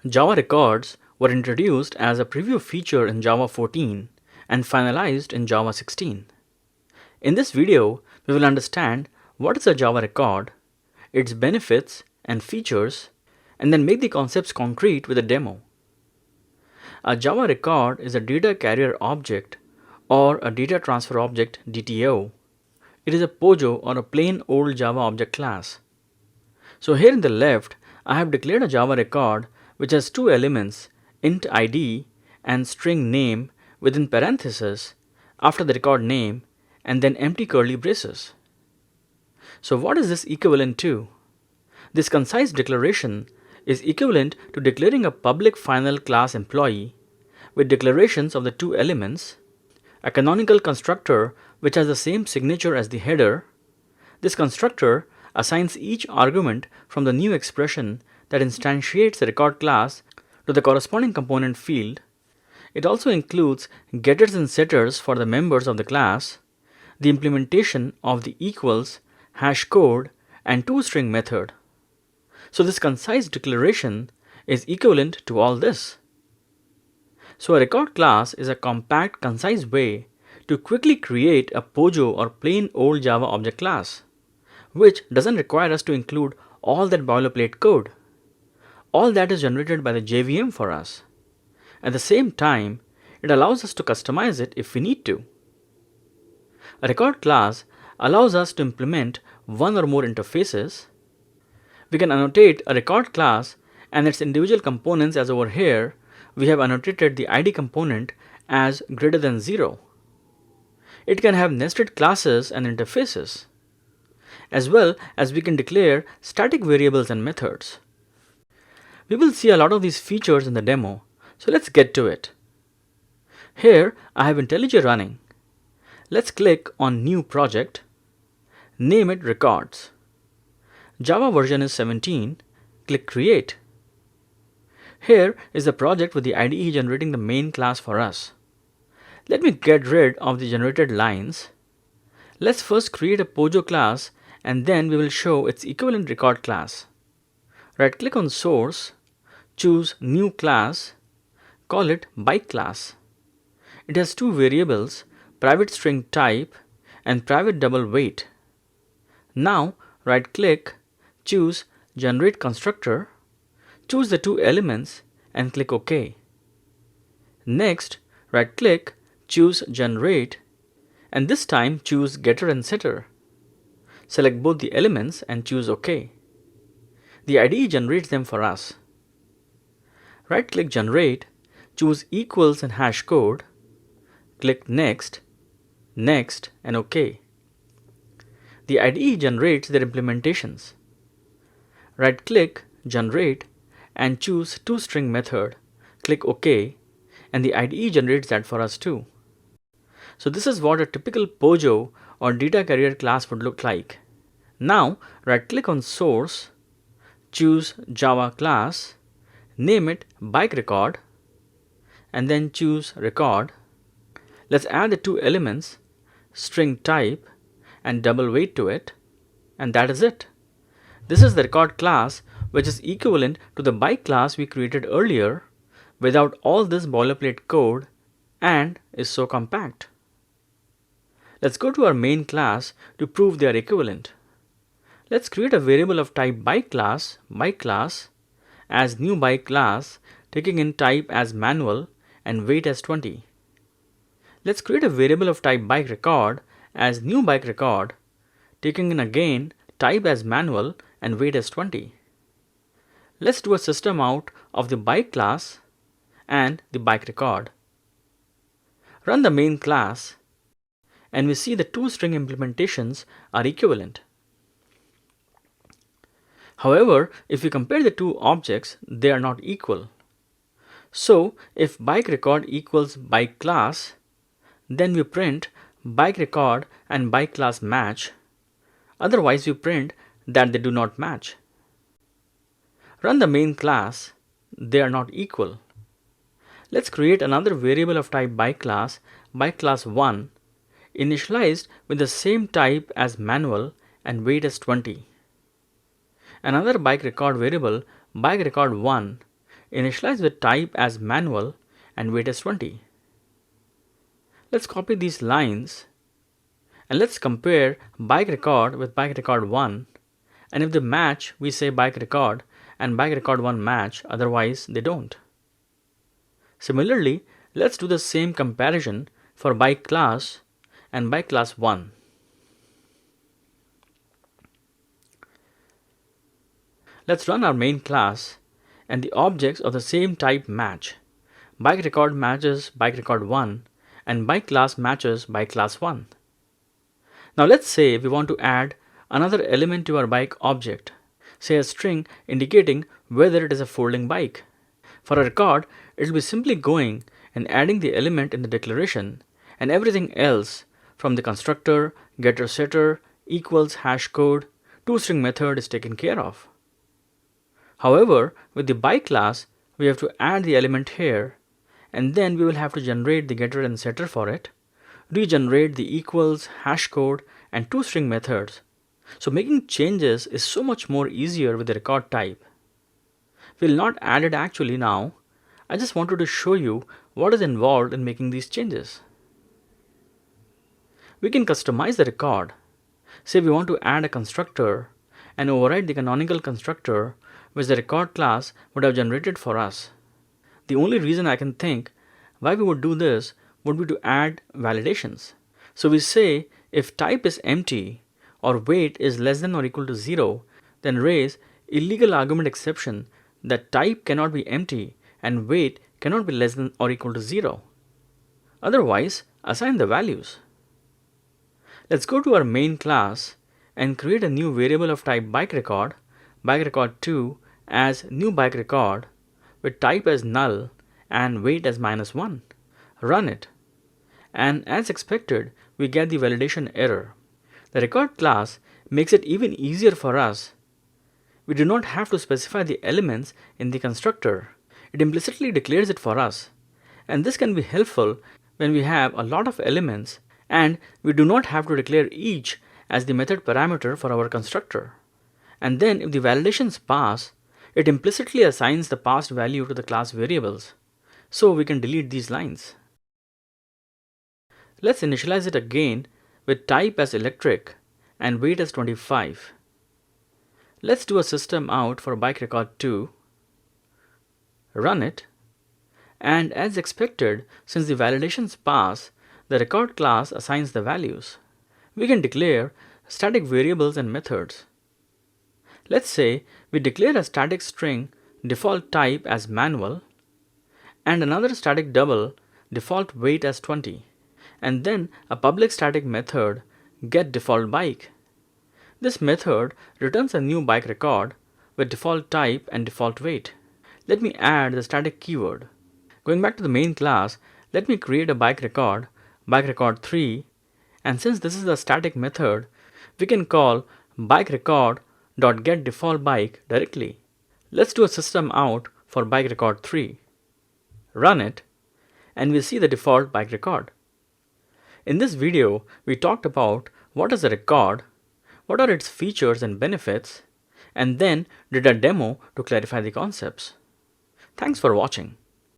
Java records were introduced as a preview feature in Java 14 and finalized in Java 16. In this video, we will understand what is a Java record, its benefits and features, and then make the concepts concrete with a demo. A Java record is a data carrier object or a data transfer object DTO. It is a POJO or a plain old Java object class. So here in the left, I have declared a Java record which has two elements, int id and string name within parentheses after the record name and then empty curly braces. So what is this equivalent to? This concise declaration is equivalent to declaring a public final class employee with declarations of the two elements, a canonical constructor which has the same signature as the header. This constructor assigns each argument from the new expression that instantiates the record class to the corresponding component field. It also includes getters and setters for the members of the class, the implementation of the equals, hash code, and toString method. So this concise declaration is equivalent to all this. So a record class is a compact, concise way to quickly create a POJO or plain old Java object class, which doesn't require us to include all that boilerplate code. All that is generated by the JVM for us. At the same time, it allows us to customize it if we need to. A record class allows us to implement one or more interfaces. We can annotate a record class and its individual components, as over here we have annotated the ID component as greater than 0. It can have nested classes and interfaces, as well as we can declare static variables and methods. We will see a lot of these features in the demo, so let's get to it. Here I have IntelliJ running. Let's click on New Project, name it Records. Java version is 17, click Create. Here is the project with the IDE generating the main class for us. Let me get rid of the generated lines. Let's first create a POJO class and then we will show its equivalent record class. Right click on Source, choose New Class, call it Bike class. It has two variables, private string type and private double weight. Now right click, choose Generate Constructor, choose the two elements and click OK. Next, right click, choose Generate, and this time choose Getter and Setter. Select both the elements and choose OK. The IDE generates them for us. Right click Generate, choose Equals and Hash Code, click Next, Next and OK. The IDE generates their implementations. Right click, Generate and choose toString method, click OK, and the IDE generates that for us too. So this is what a typical POJO or data carrier class would look like. Now right click on Source, choose Java class, name it Bike Record, and then choose Record. Let's add the two elements, string type and double weight to it, and that is it. This is the record class, which is equivalent to the bike class we created earlier without all this boilerplate code and is so compact. Let's go to our main class to prove they are equivalent. Let's create a variable of type bike class as new bike class, taking in type as manual and weight as 20. Let's create a variable of type bike record as new bike record, taking in again type as manual and weight as 20. Let's do a system out of the bike class and the bike record. Run the main class and we see the two string implementations are equivalent. However, if we compare the two objects, they are not equal. So if bike record equals bike class, then we print bike record and bike class match. Otherwise we print that they do not match. Run the main class, they are not equal. Let's create another variable of type bike class 1, initialized with the same type as manual and weight as 20. Another bike record variable bike record 1, initialize with type as manual and weight as 20. Let's copy these lines and let's compare bike record with bike record 1, and if they match, we say bike record and bike record 1 match, otherwise they don't. Similarly, let's do the same comparison for bike class and bike class 1. Let's run our main class and the objects of the same type match. Bike record matches bike record 1 and bike class matches bike class 1. Now let's say we want to add another element to our bike object, say a string indicating whether it is a folding bike. For a record, it will be simply going and adding the element in the declaration, and everything else from the constructor, getter, setter, equals, hash code, toString method is taken care of. However, with the bike class, we have to add the element here, and then we will have to generate the getter and setter for it, regenerate the equals, hash code, and toString methods. So making changes is so much more easier with the record type. We'll not add it actually now. I just wanted to show you what is involved in making these changes. We can customize the record. Say we want to add a constructor and override the canonical constructor which the record class would have generated for us. The only reason I can think why we would do this would be to add validations. So we say if type is empty or weight is less than or equal to 0, then raise illegal argument exception that type cannot be empty and weight cannot be less than or equal to 0. Otherwise, assign the values. Let's go to our main class and create a new variable of type bike record 2 as new bike record with type as null and weight as -1. Run it. And as expected, we get the validation error. The record class makes it even easier for us. We do not have to specify the elements in the constructor. It implicitly declares it for us. And this can be helpful when we have a lot of elements and we do not have to declare each as the method parameter for our constructor. And then if the validations pass, it implicitly assigns the passed value to the class variables. So we can delete these lines. Let's initialize it again with type as electric and weight as 25. Let's do a system out for bike record 2. Run it. And as expected, since the validations pass, the record class assigns the values. We can declare static variables and methods. Let's say we declare a static string default type as manual and another static double default weight as 20, and then a public static method getDefaultBike. This method returns a new bike record with default type and default weight. Let me add the static keyword. Going back to the main class, let me create a bike record 3, and since this is a static method, we can call bike record.getDefaultBike directly. Let's do a system out for bike record 3. Run it, and we see the default bike record. In this video, we talked about what is a record, what are its features and benefits, and then did a demo to clarify the concepts. Thanks for watching.